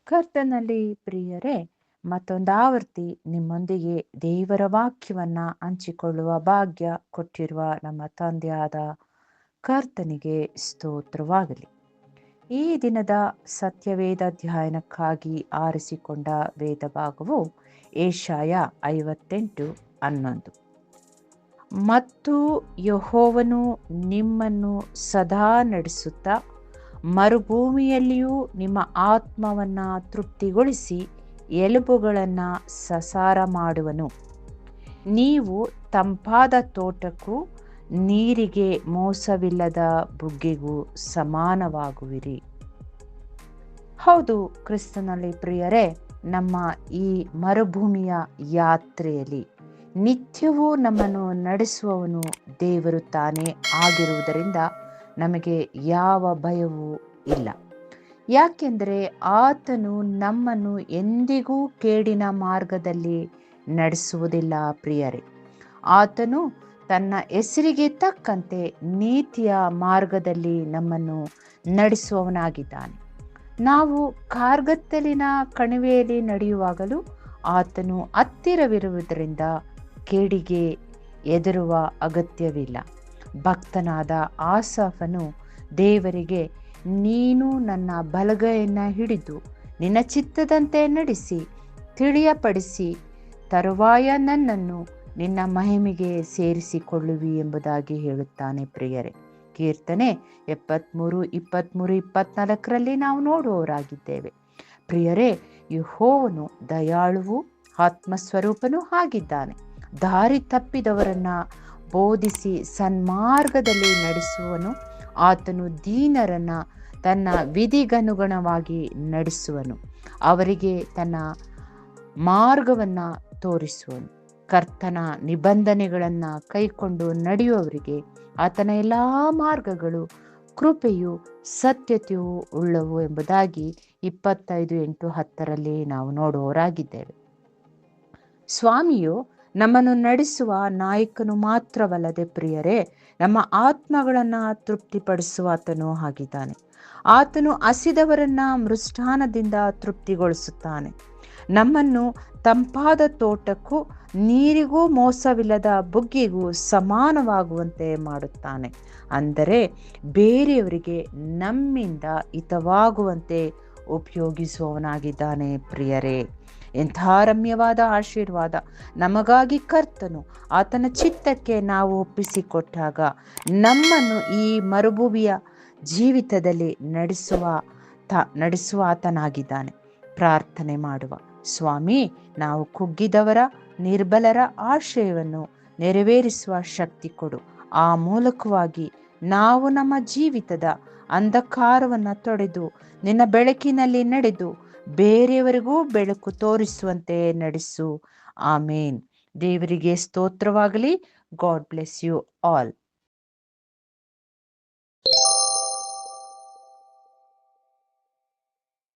ಕರ್ತನಲ್ಲಿ ಪ್ರಿಯರೇ, ಮತ್ತೊಂದಾವರ್ತಿ ನಿಮ್ಮೊಂದಿಗೆ ದೇವರ ವಾಕ್ಯವನ್ನ ಹಂಚಿಕೊಳ್ಳುವ ಭಾಗ್ಯ ಕೊಟ್ಟಿರುವ ನಮ್ಮ ತಂದೆಯಾದ ಕರ್ತನಿಗೆ ಸ್ತೋತ್ರವಾಗಲಿ. ಈ ದಿನದ ಸತ್ಯವೇದ ಧ್ಯಾನಕ್ಕಾಗಿ ಆರಿಸಿಕೊಂಡ ವೇದ ಭಾಗವು ಏಷಾಯ 58:11. ಮತ್ತು ಯೆಹೋವನು ನಿಮ್ಮನ್ನು ಸದಾ ನಡೆಸುತ್ತಾ ಮರುಭೂಮಿಯಲ್ಲಿಯೂ ನಿಮ್ಮ ಆತ್ಮವನ್ನು ತೃಪ್ತಿಗೊಳಿಸಿ ಎಲುಬುಗಳನ್ನು ಸಸಾರ ಮಾಡುವನು. ನೀವು ತಂಪಾದ ತೋಟಕ್ಕೂ ನೀರಿಗೆ ಮೋಸವಿಲ್ಲದ ಬುಗ್ಗೆಗೂ ಸಮಾನವಾಗುವಿರಿ. ಹೌದು ಕ್ರಿಸ್ತನಲ್ಲಿ ಪ್ರಿಯರೇ, ನಮ್ಮ ಈ ಮರುಭೂಮಿಯ ಯಾತ್ರೆಯಲ್ಲಿ ನಿತ್ಯವೂ ನಮ್ಮನ್ನು ನಡೆಸುವವನು ದೇವರು ತಾನೇ ಆಗಿರುವುದರಿಂದ ನಮಗೆ ಯಾವ ಭಯವೂ ಇಲ್ಲ. ಯಾಕೆಂದರೆ ಆತನು ನಮ್ಮನ್ನು ಎಂದಿಗೂ ಕೇಡಿನ ಮಾರ್ಗದಲ್ಲಿ ನಡೆಸುವುದಿಲ್ಲ. ಪ್ರಿಯರೇ, ಆತನು ತನ್ನ ಹೆಸರಿಗೆ ತಕ್ಕಂತೆ ನೀತಿಯ ಮಾರ್ಗದಲ್ಲಿ ನಮ್ಮನ್ನು ನಡೆಸುವವನಾಗಿದ್ದಾನೆ. ನಾವು ಕಾರ್ಗತ್ತಲಿನ ಕಣಿವೆಯಲ್ಲಿ ನಡೆಯುವಾಗಲೂ ಆತನು ಹತ್ತಿರವಿರುವುದರಿಂದ ಕೇಡಿಗೆ ಹೆದರುವ ಅಗತ್ಯವಿಲ್ಲ. ಭಕ್ತನಾದ ಆಸಾಫನು ದೇವರಿಗೆ, ನೀನು ನನ್ನ ಬಲಗೈಯನ್ನು ಹಿಡಿದು ನಿನ್ನ ಚಿತ್ತದಂತೆ ನಡೆಸಿ ತಿಳಿಯಪಡಿಸಿ ತರುವಾಯ ನನ್ನನ್ನು ನಿನ್ನ ಮಹಿಮೆಗೆ ಸೇರಿಸಿಕೊಳ್ಳುವಿ ಎಂಬುದಾಗಿ ಹೇಳುತ್ತಾನೆ. ಪ್ರಿಯರೇ, ಕೀರ್ತನೆ 73:23-24 ನಾವು ನೋಡುವವರಾಗಿದ್ದೇವೆ. ಪ್ರಿಯರೇ, ಯೆಹೋವನು ದಯಾಳುವು ಆತ್ಮಸ್ವರೂಪನೂ ಆಗಿದ್ದಾನೆ. ದಾರಿ ತಪ್ಪಿದವರನ್ನ ಬೋಧಿಸಿ ಸನ್ಮಾರ್ಗದಲ್ಲಿ ನಡೆಸುವನು. ಆತನು ದೀನರನ್ನ ತನ್ನ ವಿಧಿಗನುಗುಣವಾಗಿ ನಡೆಸುವನು, ಅವರಿಗೆ ತನ್ನ ಮಾರ್ಗವನ್ನು ತೋರಿಸುವನು. ಕರ್ತನ ನಿಬಂಧನೆಗಳನ್ನು ಕೈಕೊಂಡು ನಡೆಯುವವರಿಗೆ ಆತನ ಎಲ್ಲ ಮಾರ್ಗಗಳು ಕೃಪೆಯು ಸತ್ಯತೆಯೂ ಉಳ್ಳವು ಎಂಬುದಾಗಿ 25:8-10 ನಾವು ನೋಡುವವರಾಗಿದ್ದೇವೆ. ಸ್ವಾಮಿಯು ನಮ್ಮನ್ನು ನಡೆಸುವ ನಾಯಕನು ಮಾತ್ರವಲ್ಲದೆ ಪ್ರಿಯರೇ, ನಮ್ಮ ಆತ್ಮಗಳನ್ನು ತೃಪ್ತಿಪಡಿಸುವ ಆತನು ಆಗಿದ್ದಾನೆ. ಆತನು ಹಸಿದವರನ್ನ ಮೃಷ್ಟಾನದಿಂದ ತೃಪ್ತಿಗೊಳಿಸುತ್ತಾನೆ. ನಮ್ಮನ್ನು ತಂಪಾದ ತೋಟಕ್ಕೂ ನೀರಿಗೂ ಮೋಸವಿಲ್ಲದ ಬುಗ್ಗೆಗೂ ಸಮಾನವಾಗುವಂತೆ ಮಾಡುತ್ತಾನೆ. ಅಂದರೆ ಬೇರೆಯವರಿಗೆ ನಮ್ಮಿಂದ ಹಿತವಾಗುವಂತೆ ಉಪಯೋಗಿಸುವವನಾಗಿದ್ದಾನೆ. ಪ್ರಿಯರೇ, ಎಂಥ ರಮ್ಯವಾದ ಆಶೀರ್ವಾದ ನಮಗಾಗಿ ಕರ್ತನು ಆತನ ಚಿತ್ತಕ್ಕೆ ನಾವು ಒಪ್ಪಿಸಿಕೊಟ್ಟಾಗ ನಮ್ಮನ್ನು ಈ ಮರುಭೂಮಿಯ ಜೀವಿತದಲ್ಲಿ ನಡೆಸುವ ಆತನಾಗಿದ್ದಾನೆ. ಪ್ರಾರ್ಥನೆ ಮಾಡುವ. ಸ್ವಾಮಿ, ನಾವು ಕುಗ್ಗಿದವರ ನಿರ್ಬಲರ ಆಶಯವನ್ನು ನೆರವೇರಿಸುವ ಶಕ್ತಿ ಕೊಡು. ಆ ಮೂಲಕವಾಗಿ ನಾವು ನಮ್ಮ ಜೀವಿತದ ಅಂಧಕಾರವನ್ನು ತೊಡೆದು ನಿನ್ನ ಬೆಳಕಿನಲ್ಲಿ ನಡೆದು ಬೇರೆಯವರಿಗೂ ಬೆಳಕು ತೋರಿಸುವಂತೆ ನಡೆಸು. ಆಮೇನ್. ದೇವರಿಗೆ ಸ್ತೋತ್ರವಾಗಲಿ. God bless you all.